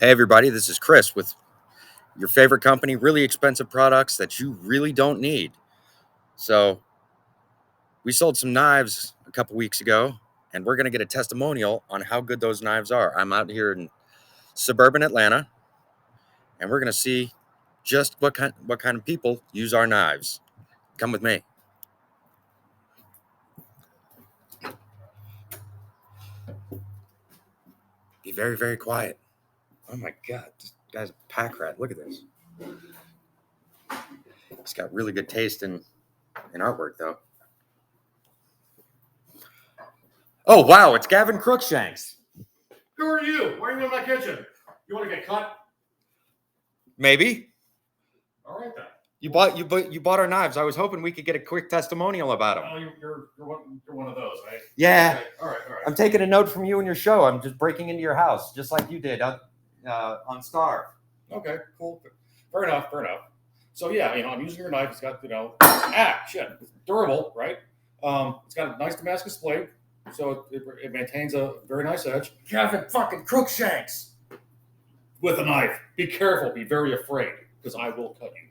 Hey, everybody, this is Chris with your favorite company, really expensive products that you really don't need. So, we sold some knives a couple weeks ago, and we're going to get a testimonial on how good those knives are. I'm out here in suburban Atlanta, and we're going to see just what kind of people use our knives. Come with me. Be very, very quiet. Oh my God, this guy's a pack rat. Look at this. He's got really good taste in artwork, though. Oh, wow, it's Gavin Crookshanks. Who are you? Why are you in my kitchen? You want to get cut? Maybe. All right then. You bought our knives. I was hoping we could get a quick testimonial about them. Oh, you're one of those, right? Yeah. Okay. All right. I'm taking a note from you and your show. I'm just breaking into your house, just like you did on Star. Okay, cool. Fair enough. So yeah, I'm using your knife. It's got it's durable, right? It's got a nice Damascus blade, so it maintains a very nice edge. Gavin fucking Crookshanks with a knife. Be careful. Be very afraid, because I will cut you.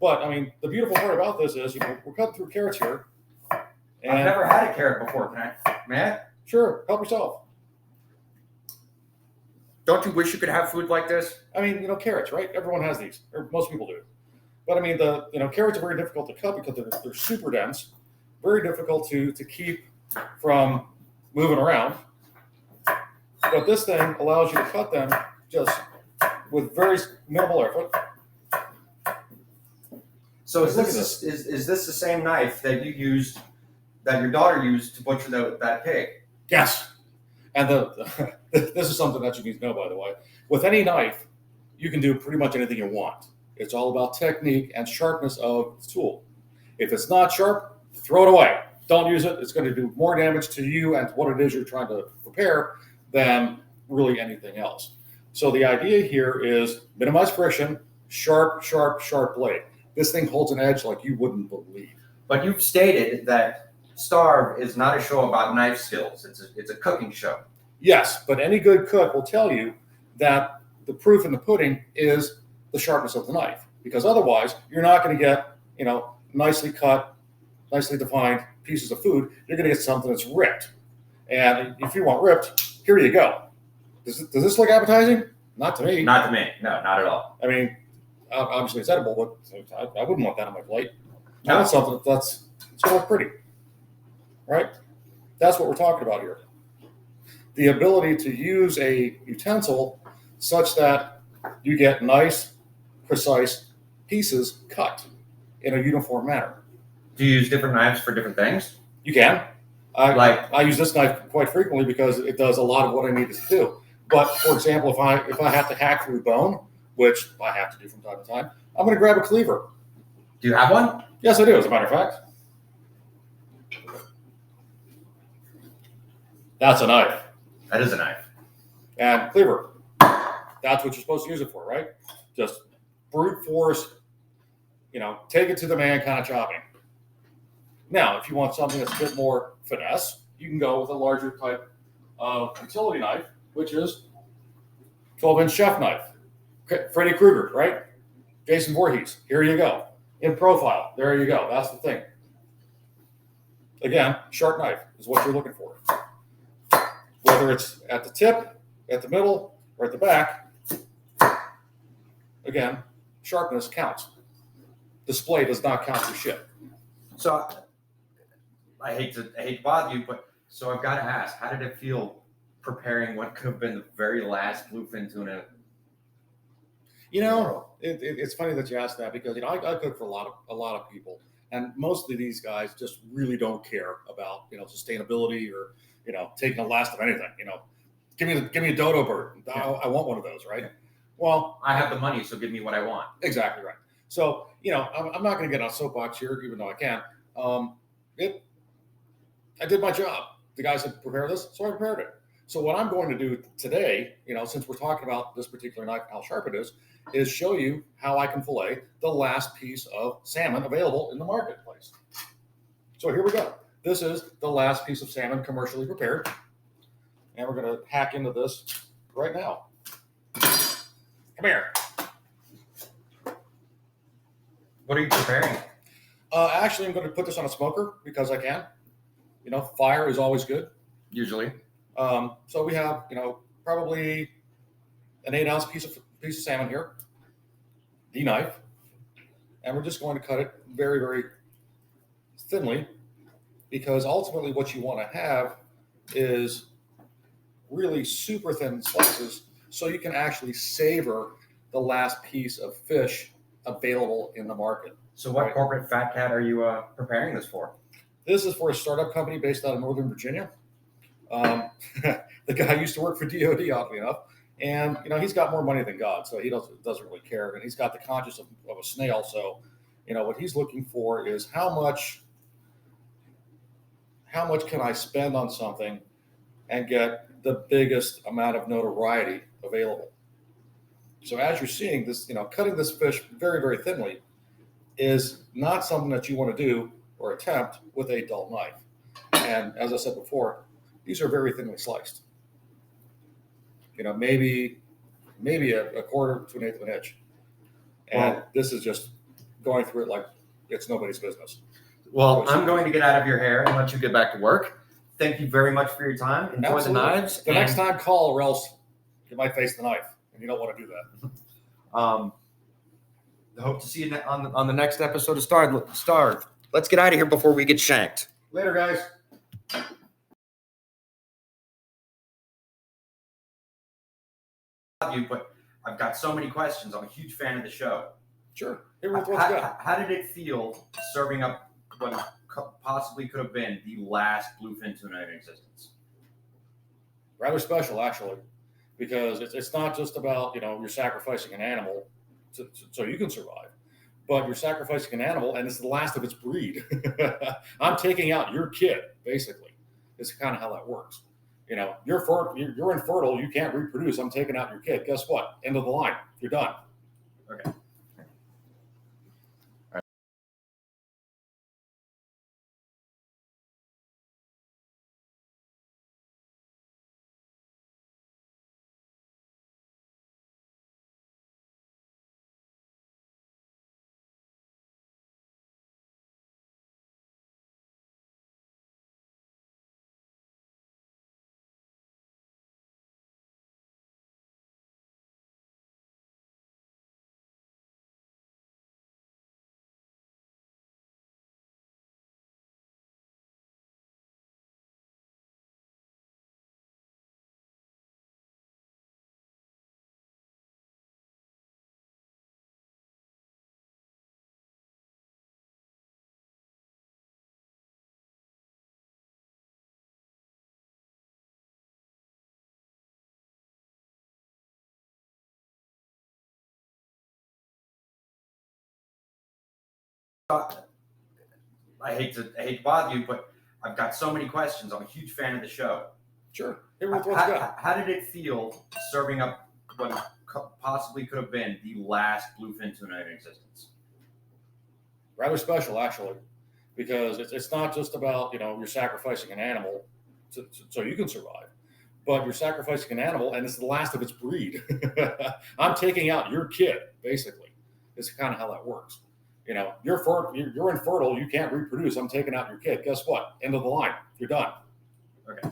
But the beautiful part about this is, we're cutting through carrots here. And I've never had a carrot before. May I? Sure. Help yourself. Don't you wish you could have food like this? Carrots, right? Everyone has these, or most people do. But carrots are very difficult to cut because they're super dense, very difficult to keep from moving around. But this thing allows you to cut them just with very minimal effort. So is this the same knife that your daughter used to butcher that pig? Yes. And this is something that you need to know, by the way. With any knife, you can do pretty much anything you want. It's all about technique and sharpness of the tool. If it's not sharp, throw it away. Don't use it. It's going to do more damage to you and to what it is you're trying to prepare than really anything else. So the idea here is minimize friction, sharp blade. This thing holds an edge like you wouldn't believe. But you've stated that Starve is not a show about knife skills. It's a cooking show. Yes, but any good cook will tell you that the proof in the pudding is the sharpness of the knife, because otherwise you're not going to get, nicely cut, nicely defined pieces of food. You're going to get something that's ripped. And if you want ripped, here you go. Does this look appetizing? Not to me. Not to me. No, not at all. Obviously it's edible, but I wouldn't want that on my plate. No. I want something it's going to look pretty, right? That's what we're talking about here. The ability to use a utensil such that you get nice, precise pieces cut in a uniform manner. Do you use different knives for different things? You can. I use this knife quite frequently because it does a lot of what I need it to do. But for example, if I have to hack through bone, which I have to do from time to time, I'm going to grab a cleaver. Do you have one? Yes, I do, as a matter of fact. That's a knife. That is a knife. And cleaver. That's what you're supposed to use it for, right? Just brute force, take it to the man kind of chopping. Now, if you want something that's a bit more finesse, you can go with a larger type of utility knife, which is 12-inch chef knife. Freddy Krueger, right? Jason Voorhees, here you go. In profile, there you go. That's the thing. Again, sharp knife is what you're looking for. Whether it's at the tip, at the middle, or at the back, again, sharpness counts. Display does not count for shit. So, I hate to bother you, but so I've got to ask, how did it feel preparing what could have been the very last bluefin tuna? It's funny that you asked that, because I cook for a lot of people, and most of these guys just really don't care about sustainability or taking the last of anything. Give me a dodo bird. I want one of those, right? Well, I have the money, so give me what I want. Exactly right. So I'm not going to get on a soapbox here, even though I can. I did my job. The guy said prepare this, so I prepared it. So what I'm going to do today, since we're talking about this particular knife and how sharp it is show you how I can fillet the last piece of salmon available in the marketplace. So here we go. This is the last piece of salmon commercially prepared. And we're going to hack into this right now. Come here. What are you preparing? Actually, I'm going to put this on a smoker because I can. You know, fire is always good. Usually. So we have, probably an 8-ounce piece of salmon here, the knife, and we're just going to cut it very, very thinly because ultimately what you want to have is really super thin slices so you can actually savor the last piece of fish available in the market. So what corporate fat cat are you preparing this for? This is for a startup company based out of Northern Virginia. The guy used to work for DOD, oddly enough, and he's got more money than God, so he doesn't really care. And he's got the conscience of a snail. So, what he's looking for is how much can I spend on something and get the biggest amount of notoriety available. So as you're seeing this, cutting this fish very, very thinly is not something that you want to do or attempt with a dull knife. And as I said before, these are very thinly sliced. Maybe a quarter to an eighth of an inch. And this is just going through it like it's nobody's business. Well, I'm going to get out of your hair and let you get back to work. Thank you very much for your time. Enjoy the knives. The next time, call, or else you might face the knife, and you don't want to do that. I hope to see you on the next episode of Starve. Let's get out of here before we get shanked. Later, guys. But I've got so many questions. I'm a huge fan of the show. Sure. How did it feel serving up what possibly could have been the last bluefin tuna in existence? Rather special, actually, because it's not just about you're sacrificing an animal so you can survive, but you're sacrificing an animal and it's the last of its breed. I'm taking out your kid, basically. It's kind of how that works. You're infertile. You can't reproduce. I'm taking out your kid. Guess what? End of the line. You're done. Okay. I hate to bother you, but I've got so many questions. I'm a huge fan of the show. Sure. How did it feel serving up what possibly could have been the last bluefin tuna in existence? Rather special, actually, because it's not just about you're sacrificing an animal so you can survive, but you're sacrificing an animal and it's the last of its breed. I'm taking out your kid, basically. It's kind of how that works. You're infertile. You can't reproduce. I'm taking out your kid. Guess what? End of the line. You're done. Okay.